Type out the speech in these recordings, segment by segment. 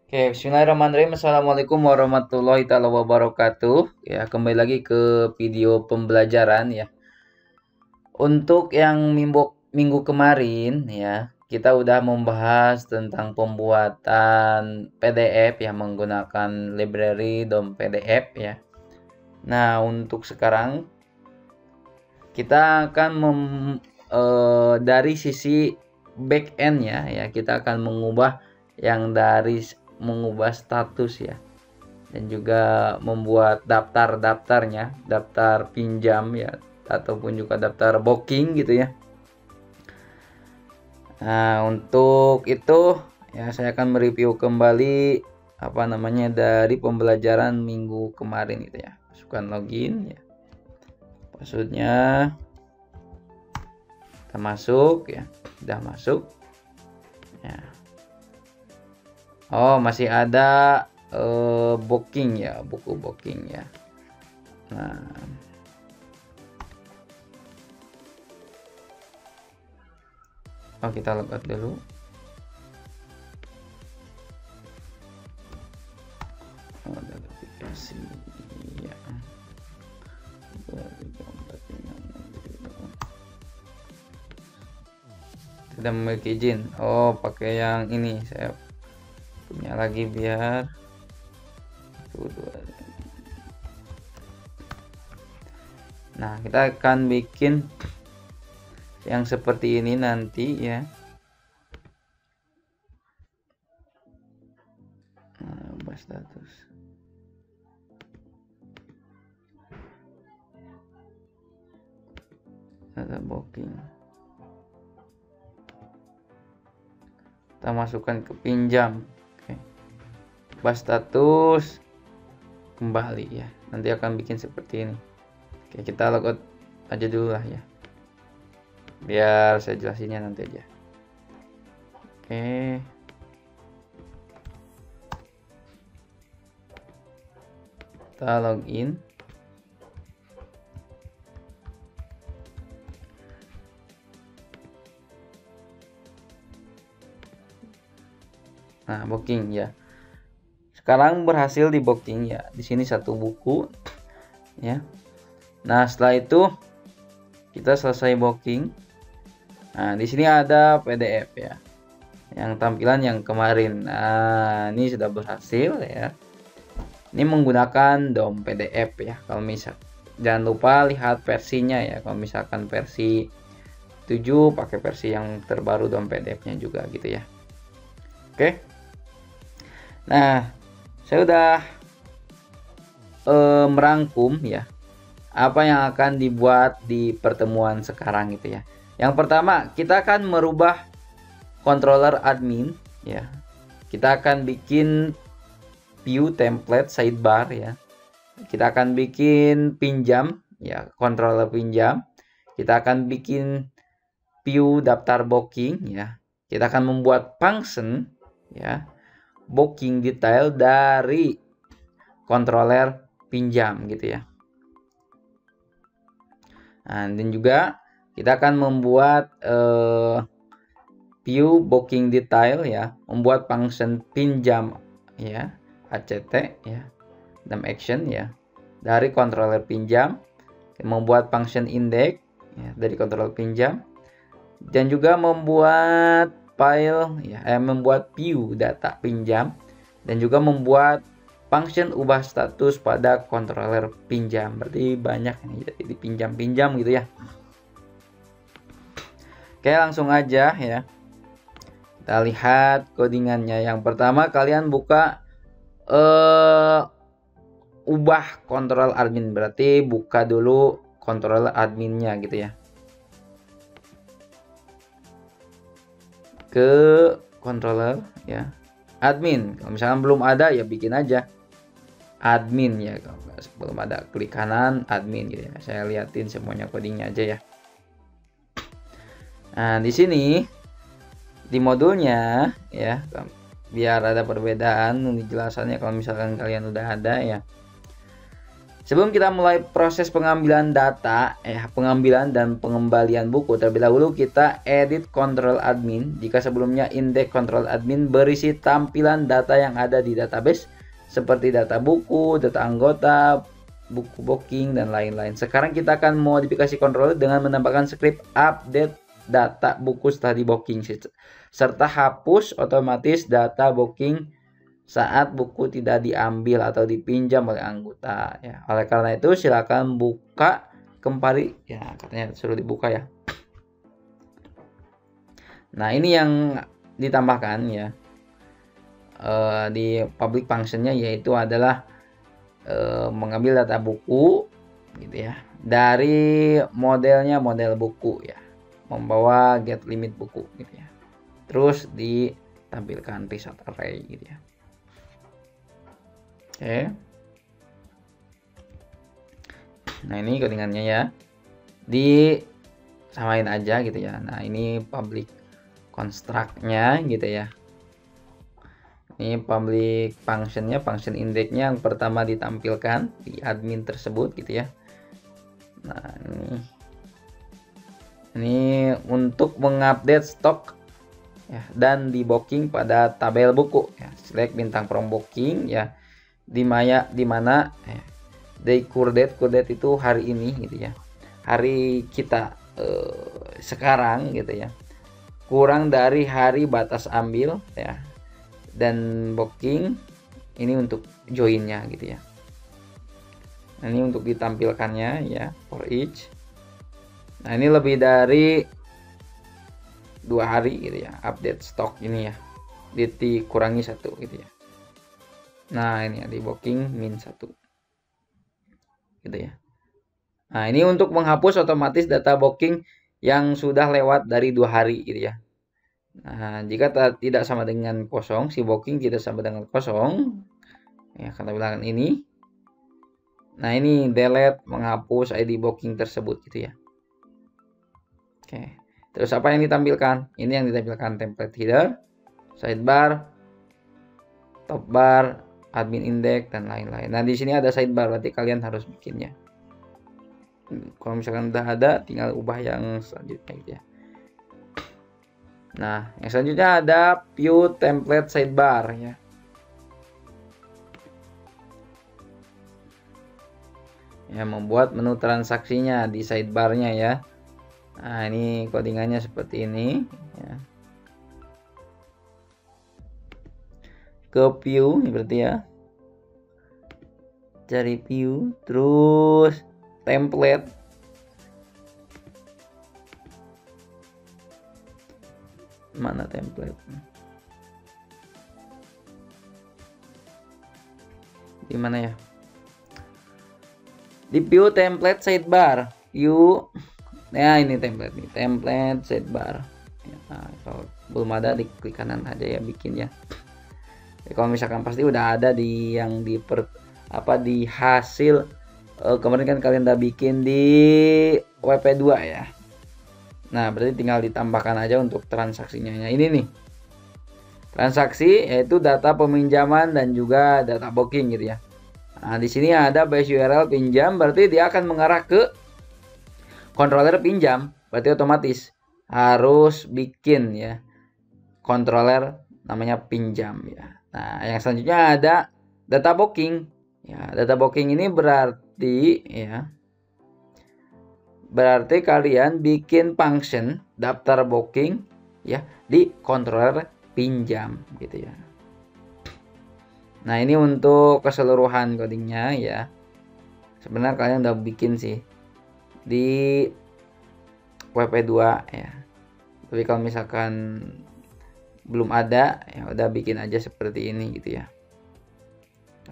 Oke, bismillahirrahmanirrahim. Assalamualaikum warahmatullahi taala wabarakatuh. Ya, kembali lagi ke video pembelajaran ya. Untuk yang minggu kemarin ya, kita udah membahas tentang pembuatan PDF ya menggunakan library DOM PDF ya. Nah, untuk sekarang kita akan dari sisi back end ya, kita akan mengubah status ya, dan juga membuat daftar-daftarnya, daftar pinjam ya, ataupun juga daftar booking gitu ya. Nah, untuk itu ya saya akan mereview kembali dari pembelajaran minggu kemarin gitu ya. Masukkan login ya. Passwordnya kita masuk ya, udah masuk ya. Oh, masih ada booking ya, buku booking ya. Nah, kita logout dulu. Notifikasi ya. Tidak memiliki izin. Oh, pakai yang ini. Saya punya lagi biar Nah, kita akan bikin yang seperti ini nanti ya. Nah, ubah status. Ada booking. Kita masukkan ke pinjam. Oke. Ubah status kembali ya. Nanti akan bikin seperti ini. Oke, kita logout aja dulu lah ya. Biar saya jelasinnya nanti aja. Oke. Kita login. Nah, booking ya. Sekarang berhasil di booking ya. Di sini satu buku ya. Nah, setelah itu kita selesai booking. Nah, di sini ada PDF ya. Yang tampilan yang kemarin. Nah, ini sudah berhasil ya. Ini menggunakan DOM PDF ya. Kalau misal jangan lupa lihat versinya ya. Kalau misalkan versi 7 pakai versi yang terbaru DOM PDF-nya juga gitu ya. Oke. Nah, saya udah merangkum ya apa yang akan dibuat di pertemuan sekarang gitu ya. Yang pertama, kita akan merubah controller admin ya. Kita akan bikin view template sidebar ya. Kita akan bikin pinjam ya, controller pinjam. Kita akan bikin view daftar booking ya. Kita akan membuat function ya, booking detail dari controller pinjam gitu ya. Nah, dan juga kita akan membuat view booking detail ya, membuat function pinjam ya, act ya, dan action ya dari controller pinjam, membuat function index ya, dari controller pinjam, dan juga membuat file ya, membuat view data pinjam, dan juga membuat function ubah status pada controller pinjam. Berarti banyak ini, jadi pinjam-pinjam gitu ya. Oke, langsung aja ya. Kita lihat codingannya. Yang pertama kalian buka ubah kontrol admin, berarti buka dulu kontrol adminnya gitu ya. Ke controller ya, admin. Kalau misalnya belum ada ya bikin aja admin ya. Kalau belum ada klik kanan admin gitu ya. Saya liatin semuanya codingnya aja ya. Nah, di sini di modulnya ya, biar ada perbedaan penjelasannya kalau misalkan kalian udah ada ya. Sebelum kita mulai proses pengambilan data, pengambilan dan pengembalian buku, terlebih dahulu kita edit control admin. Jika sebelumnya index control admin berisi tampilan data yang ada di database seperti data buku, data anggota, buku booking dan lain-lain. Sekarang kita akan modifikasi controller dengan menambahkan script update data buku setelah di booking serta hapus otomatis data booking saat buku tidak diambil atau dipinjam oleh anggota ya. Oleh karena itu silakan buka kembali ya, katanya suruh dibuka ya. Nah, ini yang ditambahkan ya di public functionnya, yaitu adalah mengambil data buku gitu ya dari modelnya model buku ya, membawa get limit buku gitu ya, terus ditampilkan result array gitu ya. Oke. Nah, ini codingannya ya. Disamain aja gitu ya. Nah, ini public construct-nya gitu ya. Ini public function-nya, function index-nya yang pertama ditampilkan di admin tersebut gitu ya. Nah, ini untuk mengupdate stok ya dan debooking pada tabel buku ya. Select bintang from booking ya. Di mana day coordinate itu hari ini gitu ya, hari kita sekarang gitu ya, kurang dari hari batas ambil ya, dan booking ini untuk joinnya gitu ya. Nah, ini untuk ditampilkannya ya for each. Nah, ini lebih dari 2 hari gitu ya, update stok ini ya, dikurangi 1 gitu ya. Nah, ini di booking min 1 gitu ya. Nah, ini untuk menghapus otomatis data booking yang sudah lewat dari 2 hari gitu ya. Nah, jika tidak sama dengan kosong, si booking tidak sama dengan kosong ya, akan tampilan ini. Nah, ini delete, menghapus ID booking tersebut gitu ya. Oke, terus apa yang ditampilkan? Ini yang ditampilkan template header, sidebar, top bar, admin index dan lain-lain. Nah, di sini ada sidebar, berarti kalian harus bikinnya. Kalau misalkan udah ada, tinggal ubah yang selanjutnya gitu ya. Nah, yang selanjutnya ada view template sidebar ya. Ya, membuat menu transaksinya di sidebarnya ya. Nah, ini codingannya seperti ini ya. Ke view berarti ya, cari view, terus template, mana template, di mana ya, di view template sidebar, view. Nah, ini template nih, template sidebar ya. Nah, kalau belum ada diklik kanan aja ya, bikin ya. Kalau misalkan pasti udah ada di yang di hasil kemarin kan kalian udah bikin di WP2 ya. Nah, berarti tinggal ditambahkan aja untuk transaksinya. Ini nih, transaksi yaitu data peminjaman dan juga data booking gitu ya. Nah, di sini ada base URL pinjam, berarti dia akan mengarah ke controller pinjam, berarti otomatis harus bikin ya controller namanya pinjam ya. Nah, yang selanjutnya ada data booking. Ya, data booking ini berarti kalian bikin function daftar booking ya di controller pinjam gitu ya. Nah, ini untuk keseluruhan codingnya ya. Sebenarnya kalian udah bikin sih di WP2 ya. Tapi kalau misalkan belum ada ya udah bikin aja seperti ini gitu ya.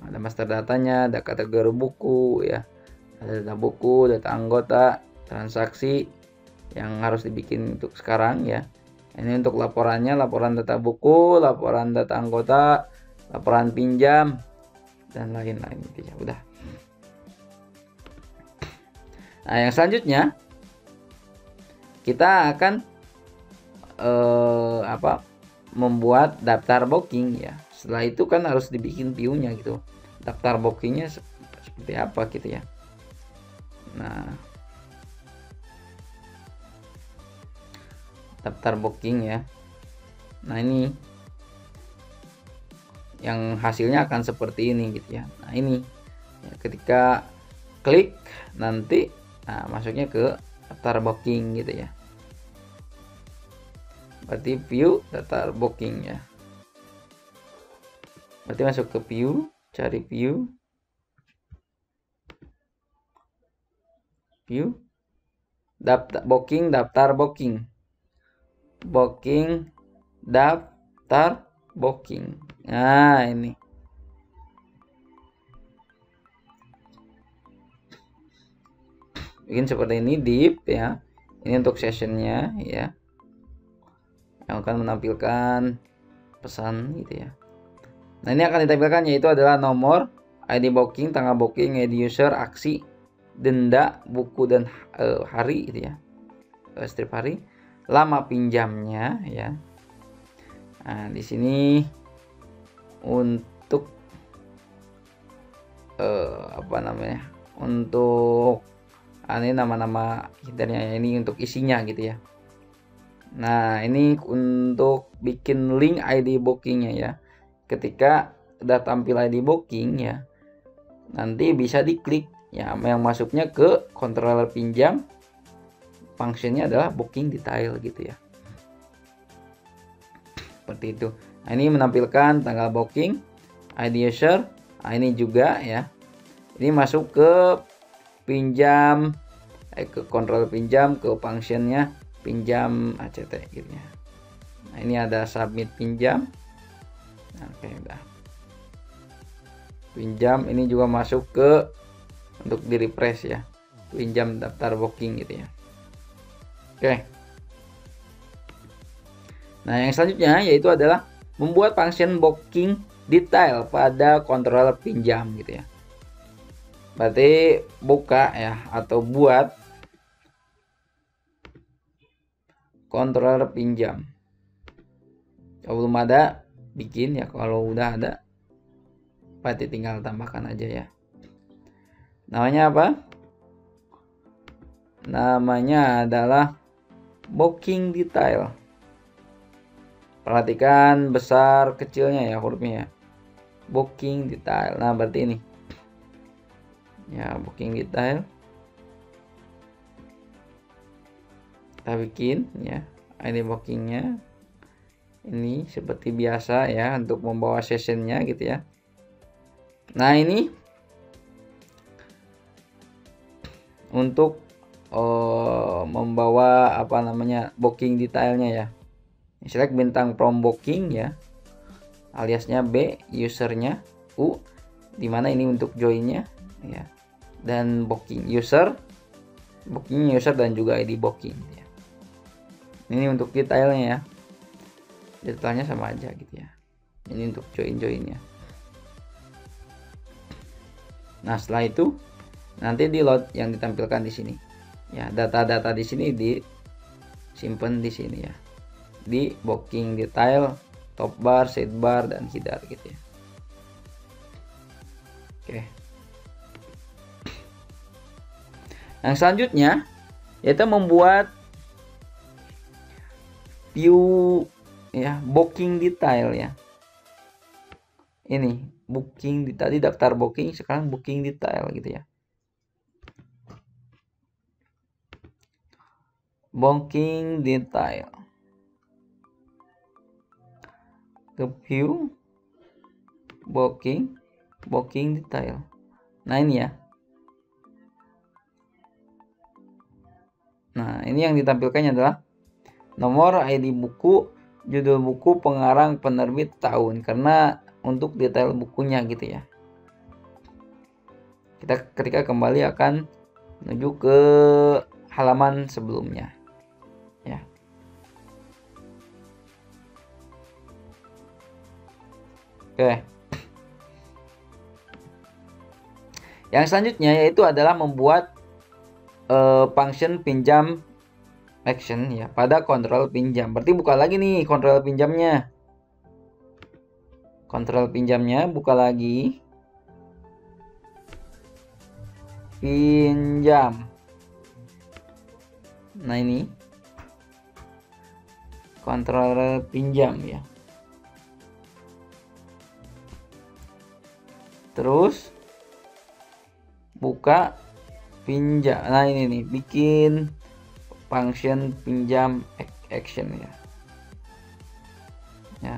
Ada master datanya, ada kategori buku ya, ada data buku, data anggota, transaksi yang harus dibikin untuk sekarang ya. Ini untuk laporannya, laporan data buku, laporan data anggota, laporan pinjam dan lain-lain gitu ya. Udah. Nah, yang selanjutnya kita akan membuat daftar booking ya. Setelah itu kan harus dibikin view-nya gitu. Daftar bookingnya seperti apa gitu ya. Nah, daftar booking ya. Nah, ini yang hasilnya akan seperti ini gitu ya. Nah, ini ya, ketika klik nanti masuknya ke daftar booking gitu ya. Berarti view daftar booking ya. Berarti masuk ke view, cari view daftar booking daftar booking daftar booking. Nah, ini bikin seperti ini div ya. Ini untuk sessionnya ya, yang akan menampilkan pesan gitu ya. Nah, ini akan ditampilkan yaitu adalah nomor, ID booking, tanggal booking, ID user, aksi, denda, buku dan hari gitu ya, strip hari, lama pinjamnya ya. Nah, di sini untuk apa namanya, untuk ini nama-nama headernya ya, ini untuk isinya gitu ya. Nah, ini untuk bikin link ID bookingnya ya. Ketika udah tampil ID booking ya, nanti bisa diklik ya, yang masuknya ke controller pinjam, fungsinya adalah booking detail gitu ya, seperti itu. Nah, ini menampilkan tanggal booking, ID user. Nah, ini juga ya, ini masuk ke pinjam, ke controller pinjam, ke fungsinya pinjam ACT gitu ya. Nah, ini ada submit pinjam. Nah, oke, udah pinjam. Ini juga masuk ke untuk di refresh ya, pinjam daftar booking gitu ya. Oke. Nah, yang selanjutnya yaitu adalah membuat function booking detail pada controller pinjam gitu ya. Berarti buka ya, atau buat controller pinjam. Kalau belum ada, bikin ya. Kalau udah ada, berarti tinggal tambahkan aja ya. Namanya apa? Namanya adalah booking detail. Perhatikan besar kecilnya ya hurufnya ya. Booking detail. Nah, berarti ini ya, booking detail. Kita bikin ya ID bookingnya. Ini seperti biasa ya, untuk membawa sessionnya gitu ya. Nah, ini untuk membawa apa namanya, booking detailnya ya. Select bintang from booking ya, aliasnya B, usernya U, dimana ini untuk joinnya ya, dan booking user, booking user dan juga ID booking ya. Ini untuk detailnya ya, detailnya sama aja gitu ya. Ini untuk joinnya. Nah, setelah itu nanti di load yang ditampilkan di sini ya, data-data di sini disimpan di sini ya, di booking detail, top bar, sidebar, dan header gitu ya. Oke. Yang selanjutnya yaitu membuat view ya, booking detail ya. Ini booking tadi daftar booking, sekarang booking detail gitu ya. Booking detail. Ke view booking detail. Nah, ini ya. Nah, ini yang ditampilkannya adalah nomor, ID buku, judul buku, pengarang, penerbit, tahun, karena untuk detail bukunya gitu ya. Kita ketika kembali akan menuju ke halaman sebelumnya ya. Oke. Yang selanjutnya yaitu adalah membuat function pinjam action ya pada kontrol pinjam. Berarti buka lagi nih kontrol pinjamnya. Kontrol pinjamnya buka lagi. pinjam. Nah, ini controller pinjam ya. Terus buka pinjam. Nah, ini nih, bikin function pinjam action ya. Ya.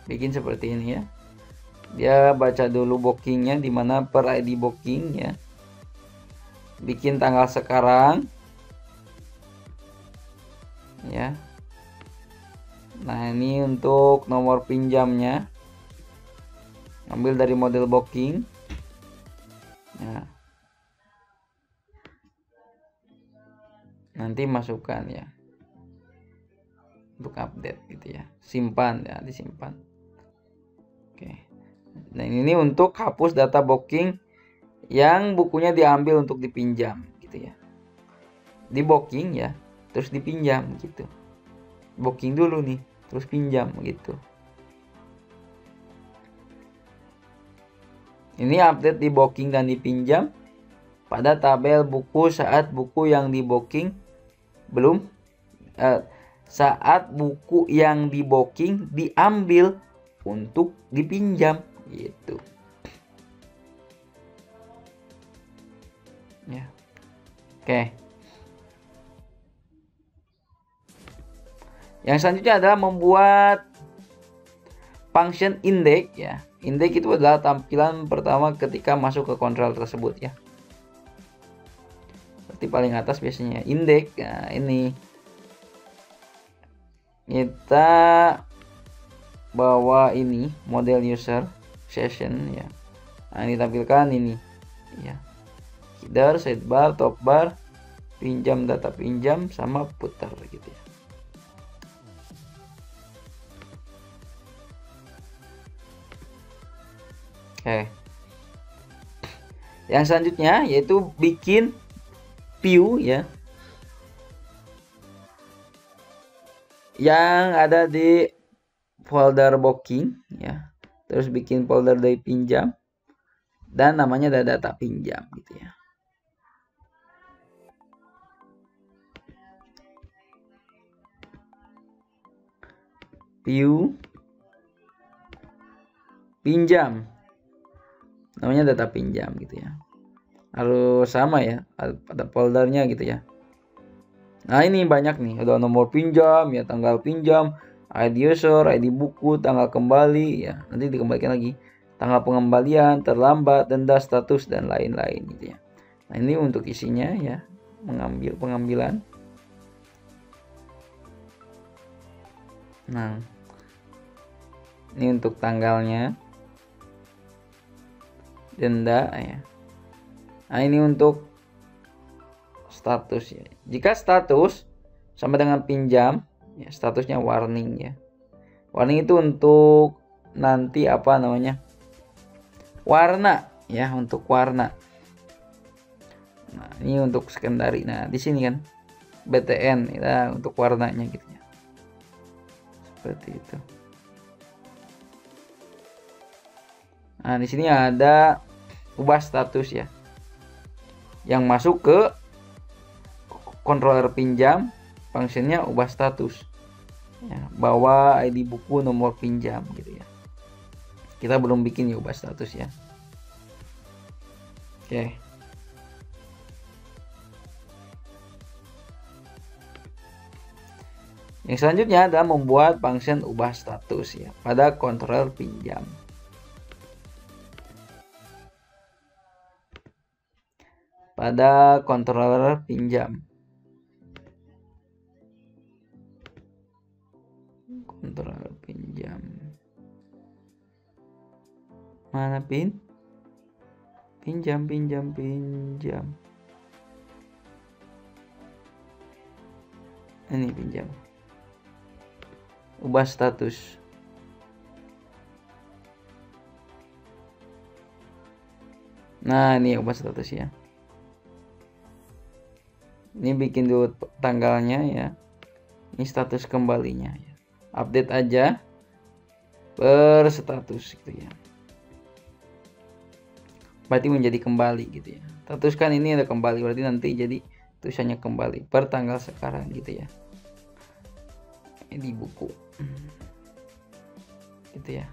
Bikin seperti ini ya. Dia baca dulu bookingnya, dimana per ID booking ya. Bikin tanggal sekarang ya. Nah, ini untuk nomor pinjamnya, ambil dari model booking ya. Nanti masukkan ya untuk update gitu ya. Simpan ya, disimpan. Oke. Nah, ini untuk hapus data booking yang bukunya diambil untuk dipinjam gitu ya. Di booking ya, terus dipinjam gitu. Booking dulu nih, terus pinjam gitu. Ini update di booking dan dipinjam pada tabel buku saat buku yang di booking saat buku yang di booking diambil untuk dipinjam gitu ya. Oke. Yang selanjutnya adalah membuat function index ya. Index itu adalah tampilan pertama ketika masuk ke kontrol tersebut ya. Seperti paling atas biasanya index. Nah, ini kita bawa ini model user session ya. Nah, ini tampilkan ini ya. Header, sidebar, top bar, pinjam data pinjam sama putar gitu ya. Oke. Yang selanjutnya yaitu bikin view ya. Yang ada di folder booking ya. Terus bikin folder dari pinjam dan namanya ada data pinjam gitu ya. View pinjam, namanya data pinjam gitu ya. Harus sama ya, ada foldernya gitu ya. Nah, ini banyak nih, ada nomor pinjam ya, tanggal pinjam, ID user, ID buku, tanggal kembali ya, nanti dikembalikan lagi, tanggal pengembalian, terlambat, denda, status dan lain-lain gitu ya. Nah, ini untuk isinya ya, pengambilan. Nah, ini untuk tanggalnya, denda ya. Nah, ini untuk status ya. Jika status sama dengan pinjam ya, statusnya warning ya. Warning itu untuk nanti apa namanya, warna ya, untuk warna. Nah, ini untuk secondary. Nah, di sini kan BTN ya, untuk warnanya gitu ya. Seperti itu. Nah, di sini ada ubah status ya. Yang masuk ke controller pinjam, fungsinya ubah status. Ya, bawa ID buku, nomor pinjam gitu ya. Kita belum bikin ya ubah status ya. Oke. Yang selanjutnya adalah membuat function ubah status ya pada controller pinjam. Pada controller pinjam. Controller pinjam. Mana pin? Pinjam. Ini pinjam. Ubah status. Nah, ini ubah status ya. Ini bikin dulu tanggalnya ya. Ini status kembalinya ya. Update aja per status gitu ya. berarti menjadi kembali gitu ya. Tertuskan ini ada kembali, berarti nanti jadi tulisannya kembali per tanggal sekarang gitu ya. Ini di buku gitu ya.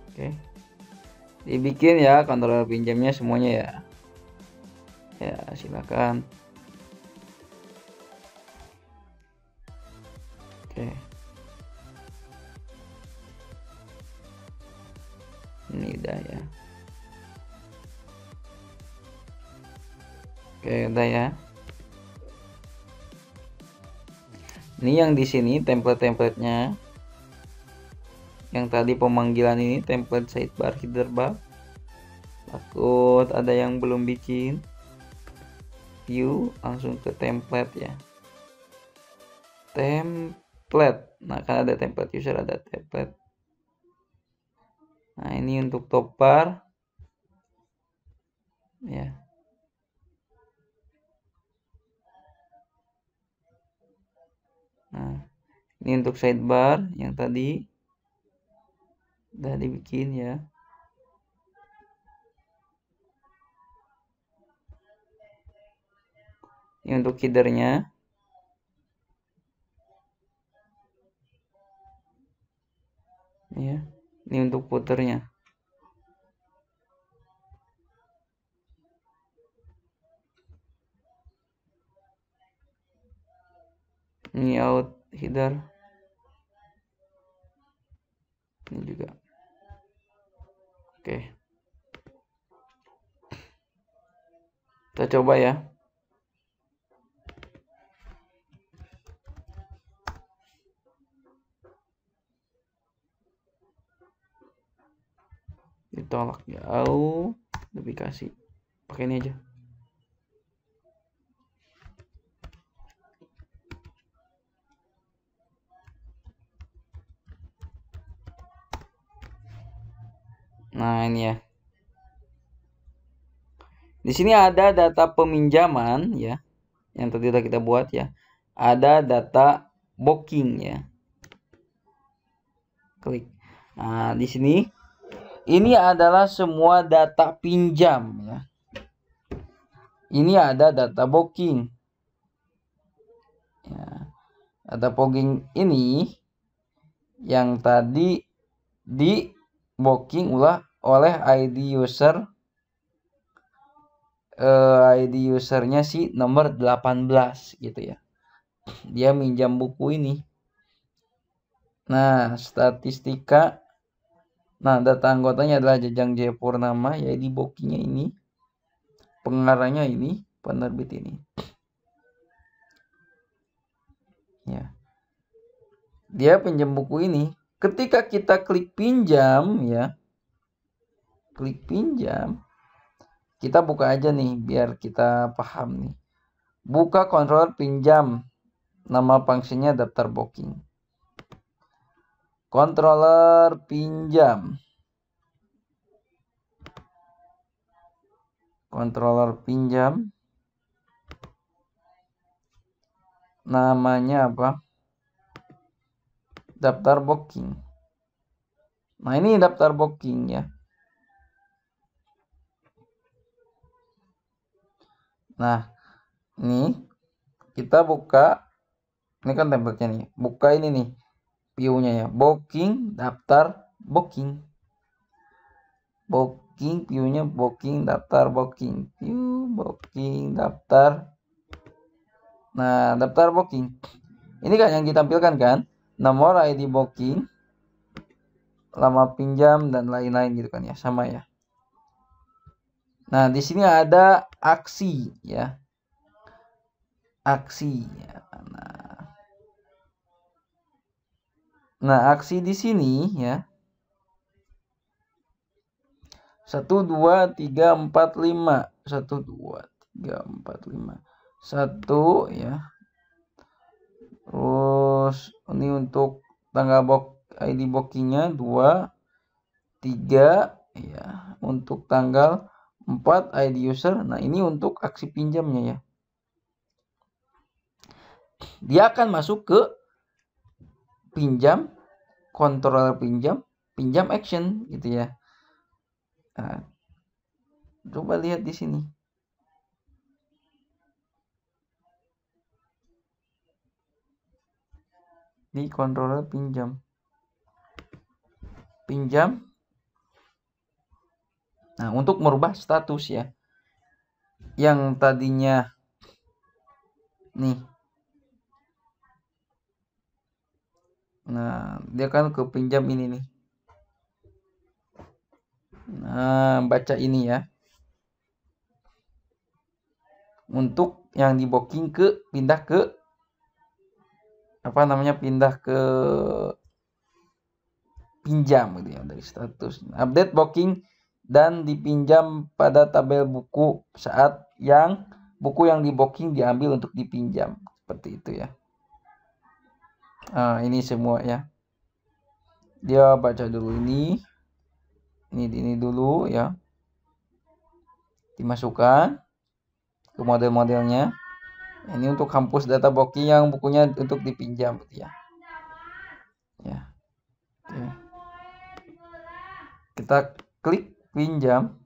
Oke, dibikin ya kontrol pinjamnya semuanya ya. Ya silakan. Oke, ini udah ya. Oke, udah ya. Ini yang di sini template-templatenya. Yang tadi pemanggilan ini template sidebar header bar. Takut ada yang belum bikin. View langsung ke template ya. Template. Nah, kan ada template user, ada template. Nah, ini untuk top bar. Ya. Nah, ini untuk sidebar yang tadi udah dibikin ya. Ini untuk headernya. Ya. Ini untuk footernya. Ini out header. Ini juga. Oke. Kita coba ya. Ditolak jauh, lebih kasih pakai ini aja. Nah, ini ya. Di sini ada data peminjaman ya, yang tadi udah kita buat ya. Ada data booking ya. Klik. Nah, di sini ini adalah semua data pinjam ya. Ini ada data booking. Ya. Data booking ini yang tadi di booking oleh ID user, ID usernya si nomor 18 gitu ya. Dia minjam buku ini. Nah, statistika. Nah, data anggotanya adalah Jajang Jayapurnama, ya di bookingnya ini. Pengarangnya ini, penerbit ini. Ya. Dia pinjam buku ini. Ketika kita klik pinjam ya. Klik pinjam. Kita buka aja nih biar kita paham nih. Buka controller pinjam. Nama fungsinya daftar booking. Controller pinjam. Controller pinjam. Namanya apa? Daftar booking. Nah, ini daftar booking ya. Nah, ini kita buka. Ini kan templatenya nih. Buka ini nih. View-nya ya. Booking, daftar booking. Booking, view-nya booking, daftar booking. View, booking, daftar. Nah, daftar booking. Ini kan yang ditampilkan kan. Nomor ID booking. Lama pinjam dan lain-lain gitu kan ya. Sama ya. Nah, di sini ada aksi ya. Aksi ya. Nah, aksi di sini ya. 1 2 3 4 5. 1 2 3 4 5. 1 ya. Terus ini untuk tanggal ID bookingnya 2 3 ya. Untuk tanggal 4 ID user. Nah, ini untuk aksi pinjamnya ya. Dia akan masuk ke pinjam, controller pinjam, pinjam action gitu ya. Nah, Coba lihat di sini. Di controller pinjam. Nah, untuk merubah status ya. Yang tadinya nih. Nah, dia kan ke pinjam ini nih. Nah, baca ini ya. Untuk yang di booking pindah ke pindah ke pinjam gitu ya, dari status. Update booking dan dipinjam pada tabel buku saat yang buku yang di booking diambil untuk dipinjam. Seperti itu ya. Nah, ini semua ya. Dia baca dulu ini dulu ya. Dimasukkan ke model-modelnya. Ini untuk hapus data booking yang bukunya untuk dipinjam gitu ya. Ya. Oke. Kita klik pinjam.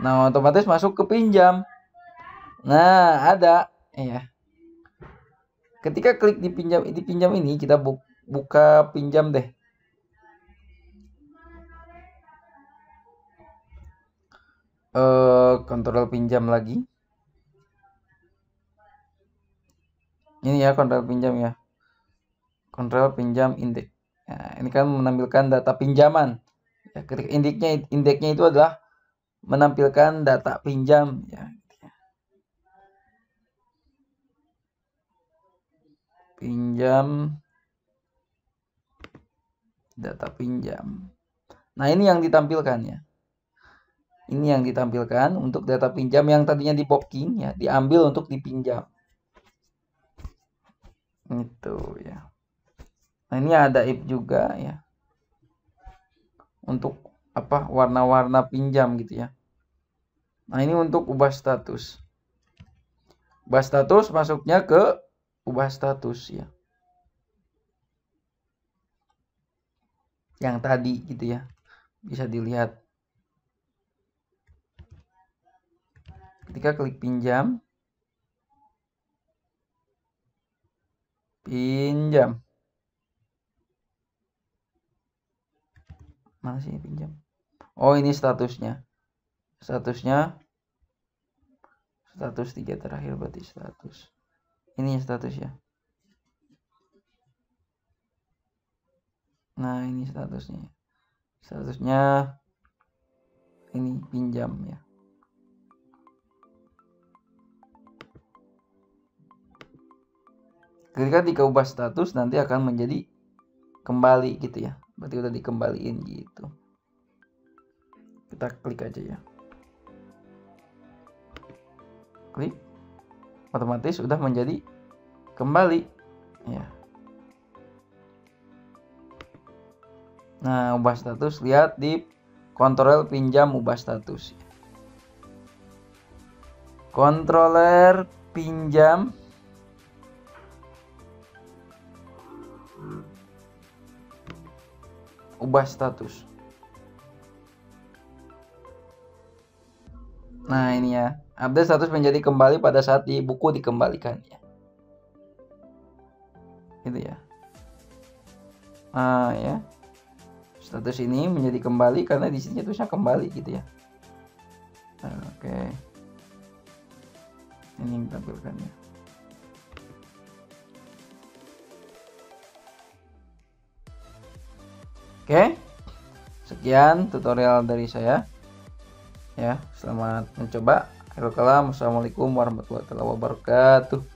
Nah, otomatis masuk ke pinjam. Nah, ada ya. Ketika klik di pinjam ini, kita buka pinjam deh. Kontrol pinjam lagi. Ini ya kontrol pinjam ya. Kontrol pinjam indeks. Nah, ini kan menampilkan data pinjaman. Ya, ketika indeksnya itu adalah menampilkan data pinjam ya. Pinjam, data pinjam. Nah, ini yang ditampilkan ya. Ini yang ditampilkan untuk data pinjam yang tadinya di booking ya, diambil untuk dipinjam. Itu ya. Nah, ini ada if juga ya. Untuk warna-warna pinjam gitu ya. Nah, ini untuk ubah status. Ubah status masuknya ke ubah status ya. Yang tadi gitu ya. Bisa dilihat. Ketika klik pinjam. Mana sih pinjam? Oh, ini statusnya. Status 3 terakhir berarti status. Ini status ya. Nah, ini statusnya. Statusnya ini pinjam ya. Ketika diubah status nanti akan menjadi kembali gitu ya. Berarti udah dikembaliin gitu. Kita klik aja ya. Klik. Otomatis udah menjadi kembali ya. Nah, ubah status, lihat di kontrol pinjam ubah status. Controller pinjam ubah status. Nah, ini ya. Update status menjadi kembali pada saat di buku dikembalikan ya. Gitu ya. Nah, ya. Status ini menjadi kembali karena di sini tulisnya kembali gitu ya. Oke. Ini yang ditampilkan ya. Oke. Sekian tutorial dari saya. Ya, selamat mencoba. Assalamualaikum warahmatullahi wabarakatuh.